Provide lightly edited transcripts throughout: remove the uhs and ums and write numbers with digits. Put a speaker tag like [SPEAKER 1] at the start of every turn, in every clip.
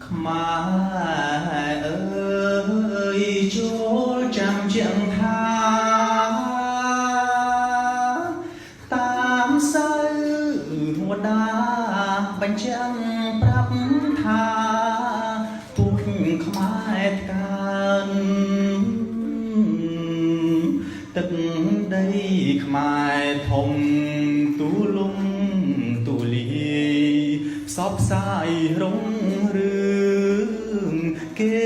[SPEAKER 1] ខ្មែរអើយចូលចាំជាងថាតាមសៅវតាបញ្ចាំងប្រាប់ថាពុកខ្មែរកានទឹកដីខ្មែរធំទូលំទូលាយផ្សព្វផ្សាយរុងរឿងគេ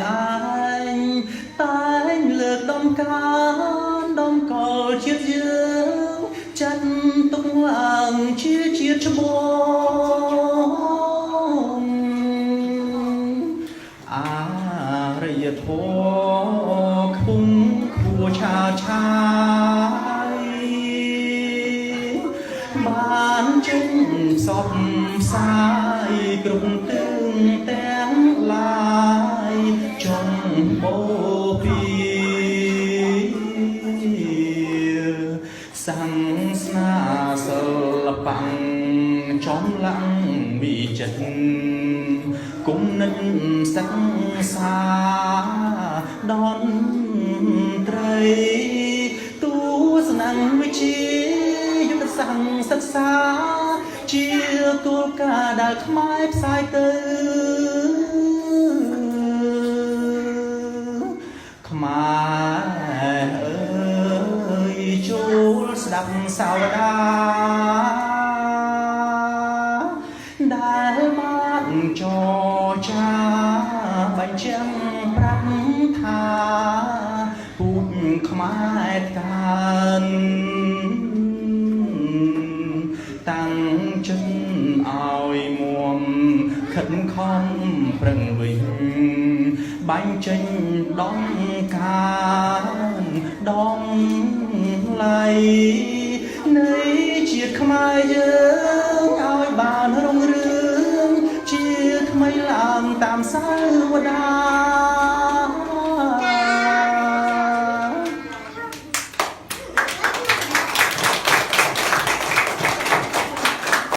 [SPEAKER 1] អាញតែងលើកដំការដំកល់ជាតិយើងចាត់ទុកឡើងជាជាតិច្បងអរិយធម៌ខ្ពង់ខួឆាឆាយបានចេញសពផ្សាយគ្រប់ទិសទាំងឡាយចង់បូពីសាសនាសិល្បៈចំឡាំងវិចិត្រគុណនិតសិក្សាដនត្រីទូស្នងវិជាយុទ្ធសាស្ត្រសិក្សាជាគោលការណ៍ដែលខ្មែរផ្សាយទៅខ្មែរអើយចូលស្ដាប់សាវតាដែលបានចរចាបញ្ចាំងប្រាប់ថាពុកខ្មែរកានតាំងចិត្តឲ្យមួមខិតខំប្រឹងវិញបាញ់ចេញដងកានដងឡៃ